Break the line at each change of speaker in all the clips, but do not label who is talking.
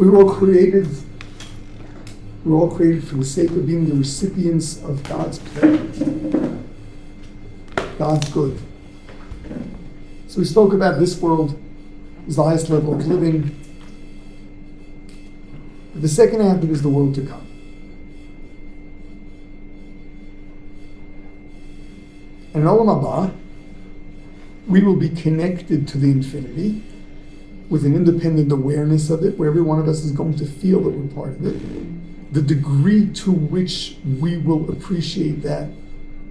We were all created for the sake of being the recipients of God's pleasure, God's good. So we spoke about this world is the highest level of living. The second half of it is the world to come. And in Olam Haba, we will be connected to the infinity with an independent awareness of it, where every one of us is going to feel that we're part of it. The degree to which we will appreciate that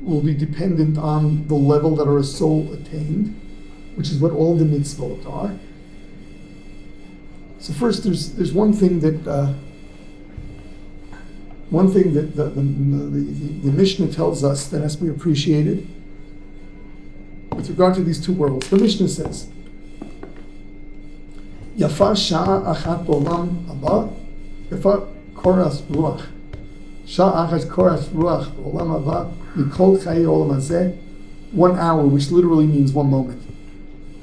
will be dependent on the level that our soul attained, which is what all the mitzvot are. So first, there's one thing that the Mishnah tells us that has to be appreciated with regard to these two worlds. The Mishnah says, Yafa sha'a achat olam haba, yafa koras ruach. Sha'a achat koras ruach olam haba, mikol chayi olam hazeh. 1 hour, which literally means 1 moment,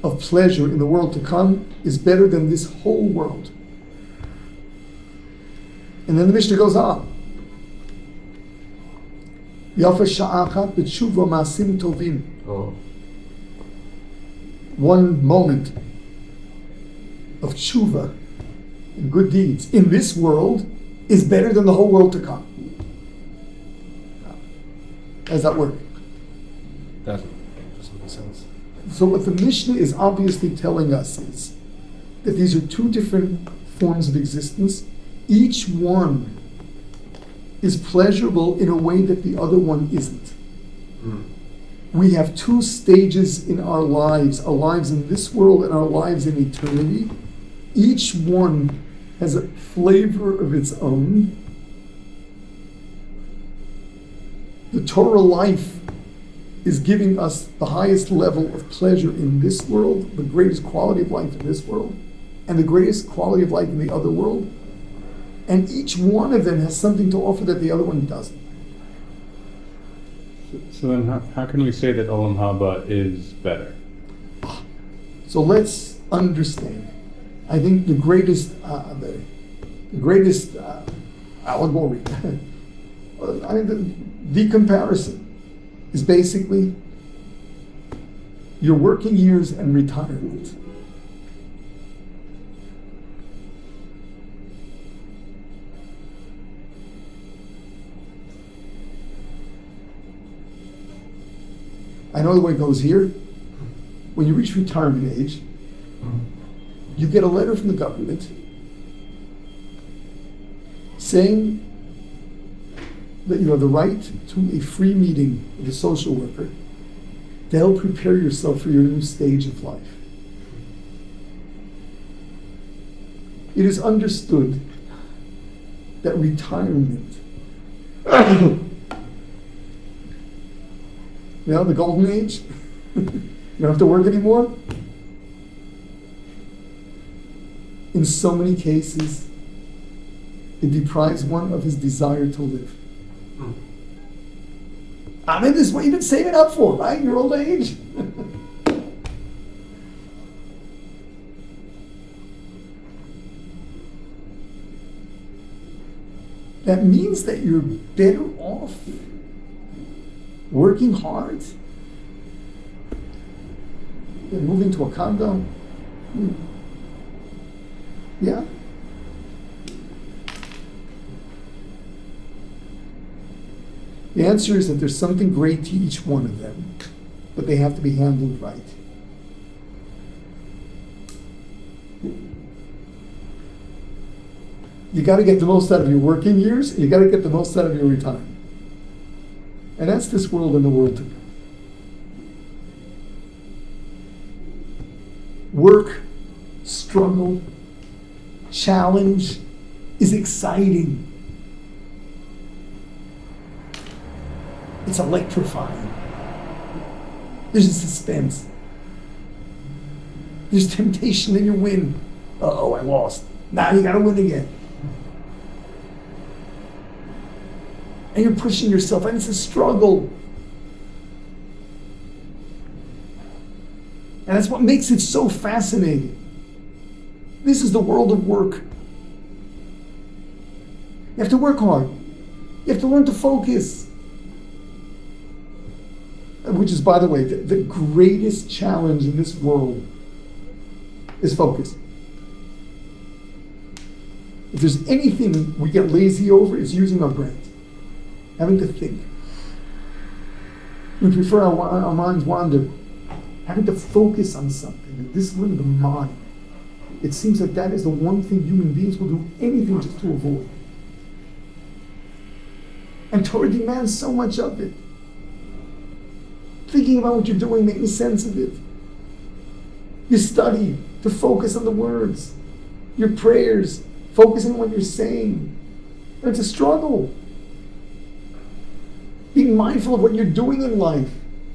of pleasure in the world to come is better than this whole world. And then the Mishnah goes on. Yafa sha'a achat b'tshuva ma'asim tovim. 1 moment of tshuva and good deeds in this world is better than the whole world to come. How does that work?
That doesn't make sense.
So what the Mishnah is obviously telling us is that these are two different forms of existence. Each one is pleasurable in a way that the other one isn't. We have 2 stages in our lives in this world and our lives in eternity. Each one has a flavor of its own. The Torah life is giving us the highest level of pleasure in this world, the greatest quality of life in this world, and the greatest quality of life in the other world. And each one of them has something to offer that the other one doesn't.
So then how can we say that Olam Haba is better?
So let's understand. I think the greatest allegory, I mean the comparison is basically your working years and retirement. I know the way it goes here. When you reach retirement age, you get a letter from the government saying that you have the right to a free meeting with a social worker to help prepare yourself for your new stage of life. It is understood that retirement, the golden age, you don't have to work anymore. In so many cases, it deprives one of his desire to live. I mean, this is what you've been saving up for, right? Your old age. That means that you're better off working hard than moving to a condo. Yeah. The answer is that there's something great to each one of them, but they have to be handled right. You got to get the most out of your working years, and you got to get the most out of your retirement. And that's this world and the world to come. Work, struggle, challenge is exciting. It's electrifying. There's a suspense. There's temptation that you win. Uh-oh, I lost. Now you gotta win again. And you're pushing yourself, and it's a struggle. And that's what makes it so fascinating. This is the world of work. You have to work hard. You have to learn to focus. Which is, by the way, the greatest challenge in this world is focus. If there's anything we get lazy over, it's using our brains, having to think. We prefer our minds wander, having to focus on something, the discipline of the mind. It seems like that is the one thing human beings will do anything just to avoid. And Torah demands so much of it. Thinking about what you're doing, making sense of it. You study to focus on the words. Your prayers, focusing on what you're saying. And it's a struggle. Being mindful of what you're doing in life.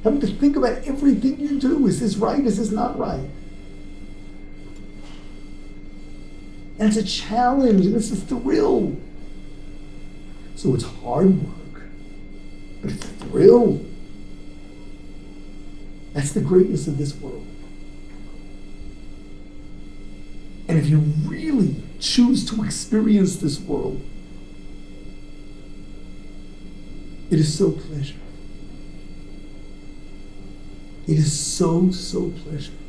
Having to think about everything you do. Is this right? Is this not right? And it's a challenge, and it's a thrill. So it's hard work, but it's a thrill. That's the greatness of this world. And if you really choose to experience this world, it is so pleasurable. It is so, so pleasurable.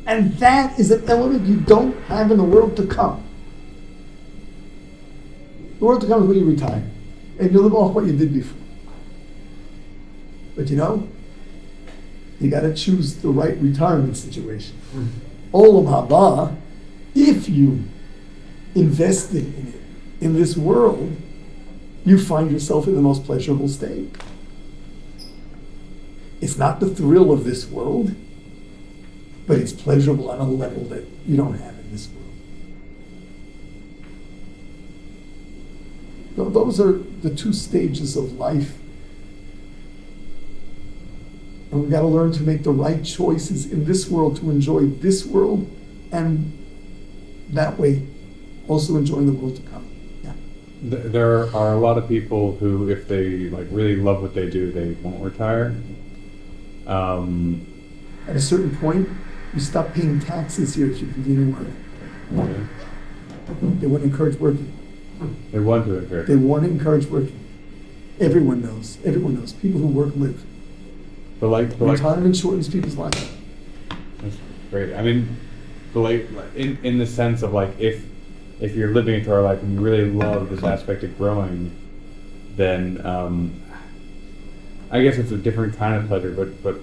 And that is an element you don't have in the world to come. The world to come is when you retire and you live off what you did before. But you know, you got to choose the right retirement situation. Olam haba, if you invested in it, in this world, you find yourself in the most pleasurable state. It's not the thrill of this world, but it's pleasurable on a level that you don't have in this world. Those are the two stages of life. And we've got to learn to make the right choices in this world to enjoy this world, and that way also enjoying the world to come. Yeah.
There are a lot of people who, if they really love what they do, they won't retire.
At a certain point, you stop paying taxes here if you continue working.
Okay.
They want to encourage working.
They want to encourage.
They want to encourage working. Everyone knows. Everyone knows. People who work live. Retirement shortens people's lives.
That's great. I mean, in the sense of if you're living a Torah life and you really love this aspect of growing, then I guess it's a different kind of pleasure. But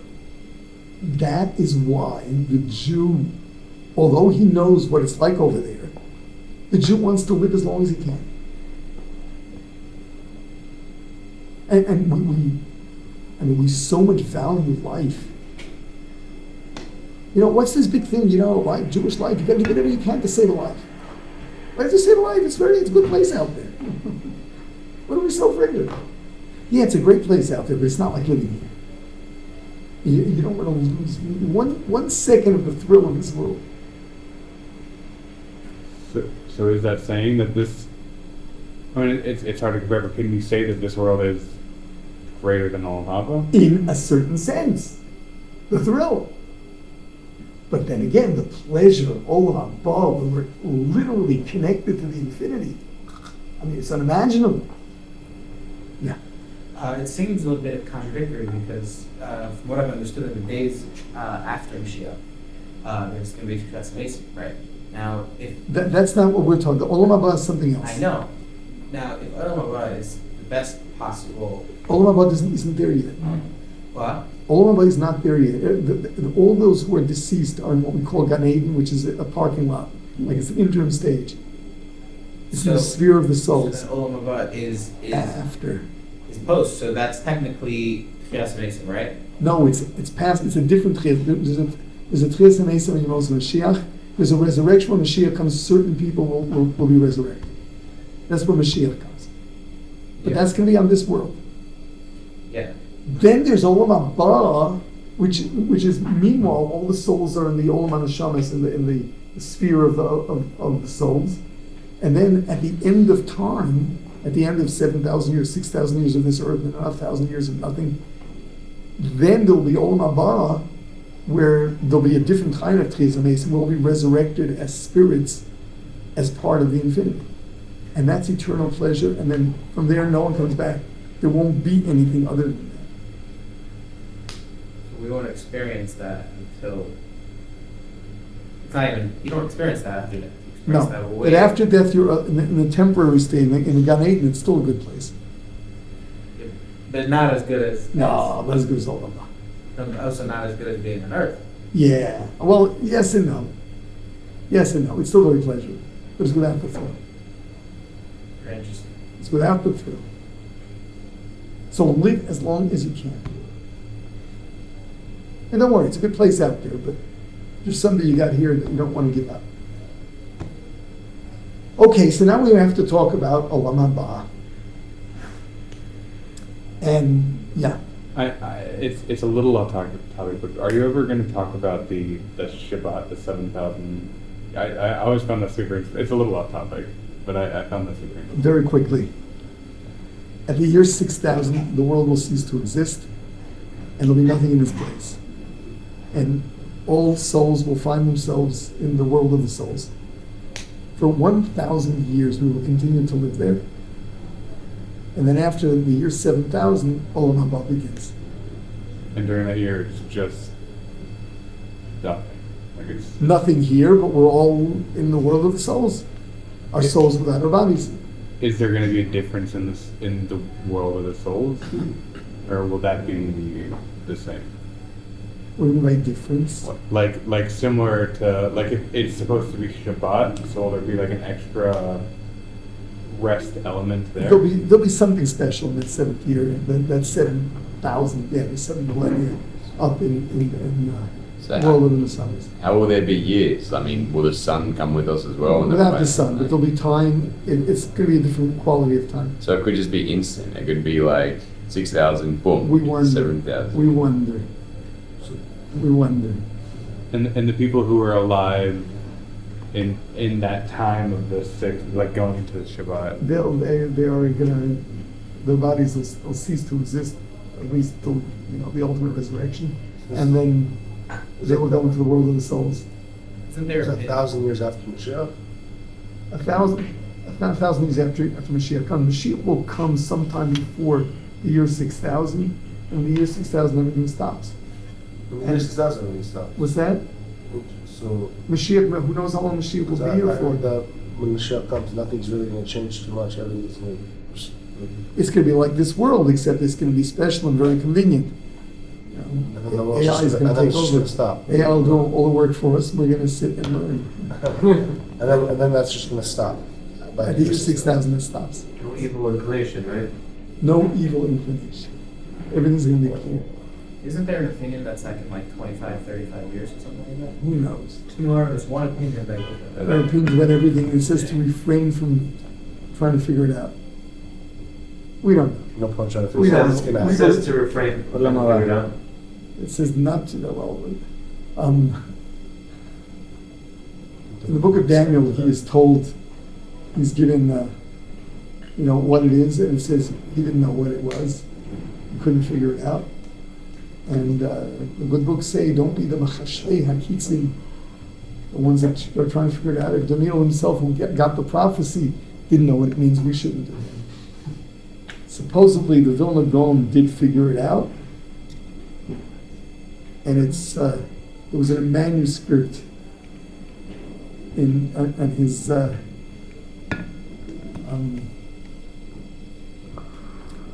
that is why the Jew, although he knows what it's like over there, the Jew wants to live as long as he can. And we so much value life. You know, what's this big thing, right? Jewish life, you got to do whatever you can to save a life. Why does it save a life? It's a good place out there. What are we so afraid of? Yeah, it's a great place out there, but it's not like living here. You don't want to lose one second of the thrill of this world.
So is that saying that this? I mean, it's hard to compare, but can we say that this world is greater than Olam haba?
In a certain sense, the thrill. But then again, the pleasure of Olam haba, when we're literally connected to the infinity. I mean, it's unimaginable. Yeah.
It seems a little bit contradictory because, from what I've understood, in the days after Mashiach, there's going to be transformation, right? Now, if
that's not what we're talking about. Olam haba is something else.
I know. Now, if Olam haba is the best possible,
Olam haba isn't there yet.
What?
Olam haba is not there yet. All those who are deceased are in what we call Gan Eden, which is a parking lot. Like it's an interim stage. It's in the sphere of the souls.
So then Olam haba is
after.
Is post. So that's technically Tchias Mesim, right?
No, it's past. It's a different Tchias. There's a Tchias Mesim when Yemos Mashiach. There's a resurrection when Mashiach comes. Certain people will be resurrected. That's where Mashiach comes. But that's going to be on this world.
Yeah.
Then there's Olam haba, which is meanwhile all the souls are in the Olam HaNeshamas, in the sphere of the souls, and then at the end of time, at the end of 7,000 years, 6,000 years of this earth, and 1,000 years of nothing, then there'll be Olam haba, where there'll be a different kind of Tchias Mesim. We'll be resurrected as spirits, as part of the infinity. And that's eternal pleasure, and then from there no one comes back. There won't be anything other than that.
We won't experience that until it's not even. You don't experience that after death. You experience that
No,
way.
but after death you're in the temporary state, in the Gan Eden, it's still a good place.
But not as good as.
No, not as good as Olam.
Also not as good as being on Earth.
Yeah, well, yes and no. Yes and no, it's still very pleasurable, but it's without the thrill.
Very interesting.
It's without the thrill. So live as long as you can. And don't worry, it's a good place out there, but there's something you got here that you don't want to give up. Okay, so now we have to talk about Olam Haba. And yeah.
It's a little off topic, but are you ever going to talk about the Shabbat, the 7,000? I always found that super interesting. It's a little off topic, but I found that super interesting.
Very quickly. At the year 6,000, the world will cease to exist, and there'll be nothing in its place. And all souls will find themselves in the world of the souls. For 1,000 years, we will continue to live there. And then after the year 7,000, Olam Haba begins.
And during that year, it's just nothing. Like it's
Nothing here, but we're all in the world of the souls. Our souls without our bodies.
Is there going to be a difference in the world of the souls, or will that be the same?
What do you mean by difference?
Like similar to like if it's supposed to be Shabbat, so will there be like an extra rest element there?
There'll be something special in that seventh year. That 7,000, the 7 millennia up in
So
world of the suns.
how will there be years? I mean, will the sun come with us as well?
Without the sun, but there'll be time. It's going to be a different quality of time.
So it could just be instant. It could be like 6,000, boom,
We wonder.
7,000.
We wonder. We wonder.
And the people who are alive in that time of the sixth, like going into the Shabbat,
They are gonna. Their bodies will cease to exist, at least till the ultimate resurrection, and then they will go into the world of the souls.
Isn't there
It's 1,000 years after Mashiach.
1,000 years after Mashiach comes. Mashiach will come sometime before the year 6,000, and the year 6,000 everything stops.
In the year 6,000 when he stopped.
What's that?
So
Mashiach, who knows how long Mashiach will be
I
here
heard
for?
that when Mashiach comes, nothing's really going to change too much. Everything's going to
It's going to be like this world, except it's going to be special and very convenient.
and then the world's
AI is
just
going to take
going
over.
to stop.
AI will do all the work for us. We're going to sit and learn.
and then that's just going to stop. By
At the year 6,000, it stops.
No evil inclination, right?
No evil inclination. Everything's going to be clear.
Isn't there an opinion that's like in like 25, 35 years or something like that?
Who knows?
There's one opinion that goes like
There are opinions about everything. It says to refrain from trying to figure it out. We don't know.
No point trying to
We
figure
don't
out
know.
what's going to
It
We
happen.
says to refrain.
Olam Haba.
Figure it out.
It says not to know. Well, in the book of Daniel, he is told, he's given, what it is, and it says he didn't know what it was. He couldn't figure it out. And the good books say, don't be the machashrei hakitzim, the ones that are trying to figure it out. If Daniel himself, who got the prophecy, didn't know what it means, we shouldn't do it. Supposedly, the Vilna Gaon did figure it out, and it was in a manuscript on his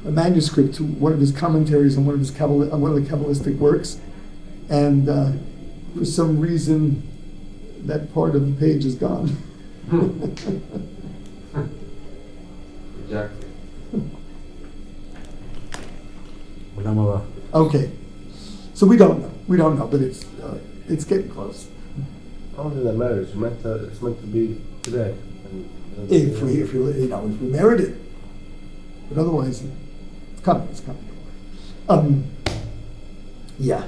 a manuscript to one of his commentaries on one of the Kabbalistic works, and for some reason that part of the page is gone.
Exactly.
Okay, so we don't know, but it's getting close.
I don't think that matters. It's meant to be today.
If we merit it, but otherwise, it's coming. Yeah.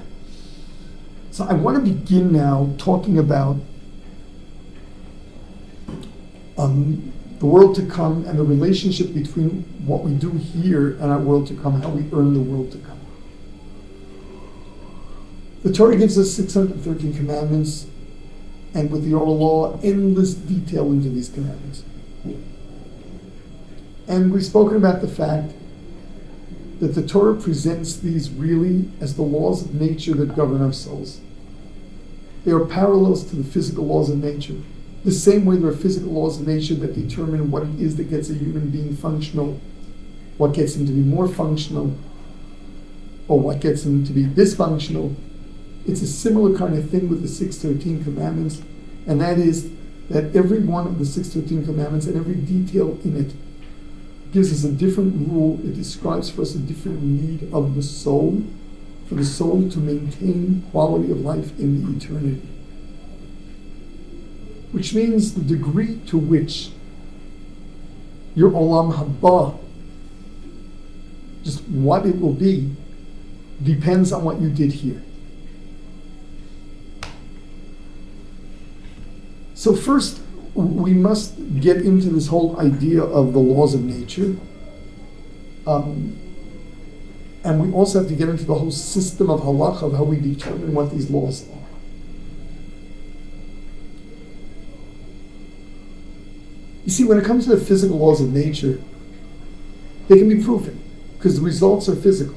So I want to begin now talking about the world to come and the relationship between what we do here and our world to come, how we earn the world to come. The Torah gives us 613 commandments, and with the oral law, endless detail into these commandments. And we've spoken about the fact that the Torah presents these really as the laws of nature that govern our souls. They are parallels to the physical laws of nature. The same way there are physical laws of nature that determine what it is that gets a human being functional, what gets him to be more functional, or what gets him to be dysfunctional. It's a similar kind of thing with the 613 commandments, and that is that every one of the 613 commandments and every detail in it gives us a different rule. It describes for us a different need of the soul, for the soul to maintain quality of life in the eternity. Which means the degree to which your olam haba, just what it will be, depends on what you did here. So first, we must get into this whole idea of the laws of nature. And we also have to get into the whole system of halacha, of how we determine what these laws are. You see, when it comes to the physical laws of nature, they can be proven, because the results are physical.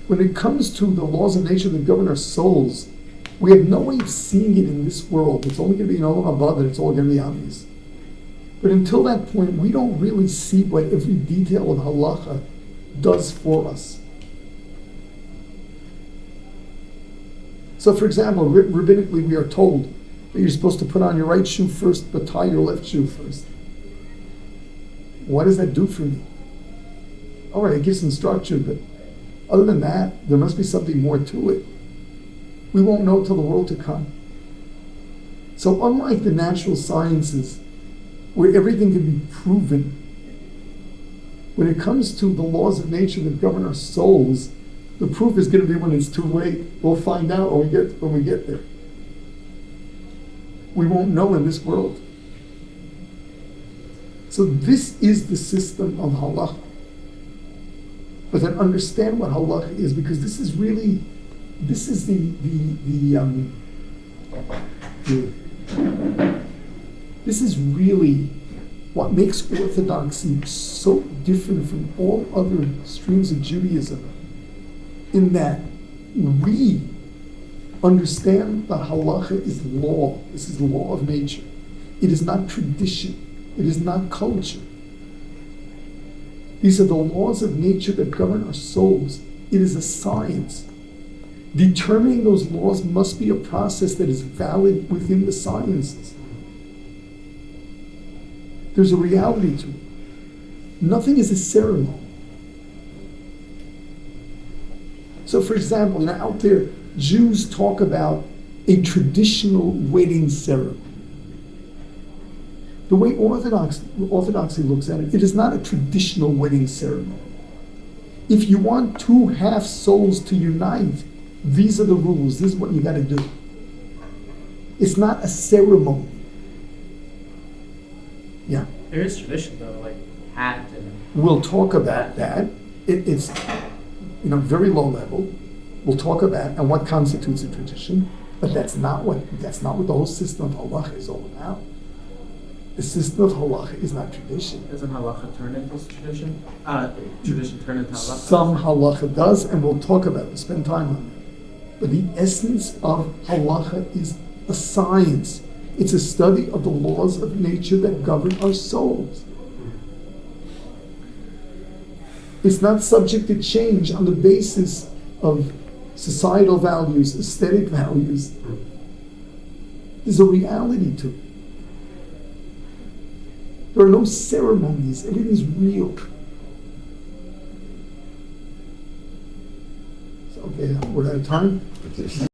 When it comes to the laws of nature that govern our souls, we have no way of seeing it in this world. It's only going to be in olam haba that it's all going to be obvious. But until that point, we don't really see what every detail of halacha does for us. So, for example, rabbinically, we are told that you're supposed to put on your right shoe first, but tie your left shoe first. What does that do for me? All right, it gives some structure, but other than that, there must be something more to it. We won't know till the world to come. So unlike the natural sciences, where everything can be proven, when it comes to the laws of nature that govern our souls, the proof is going to be when it's too late. We'll find out when we get there. We won't know in this world. So this is the system of halacha. But then understand what halacha is, because this is really, this is this is really what makes orthodoxy so different from all other streams of Judaism, in that we understand that halacha is law. This is the law of nature. It is not tradition. It is not culture. These are the laws of nature that govern our souls. It is a science. Determining those laws must be a process that is valid within the sciences. There's a reality to it. Nothing is a ceremony. So, for example, out there, Jews talk about a traditional wedding ceremony. The way Orthodoxy looks at it, it is not a traditional wedding ceremony. If you want two half souls to unite, these are the rules. This is what you got to do. It's not a ceremony. Yeah.
There is tradition though, like hat and.
We'll talk about that. It's very low level. We'll talk about and what constitutes a tradition, but that's not what the whole system of halacha is all about. The system of halacha is not tradition.
Doesn't halacha turn into tradition? Tradition turn into halacha?
Some halacha does, and we'll talk about it. We'll spend time on it. But the essence of halacha is a science. It's a study of the laws of nature that govern our souls. It's not subject to change on the basis of societal values, aesthetic values. There's a reality to it. There are no ceremonies. Everything's real. So, okay, we're out of time.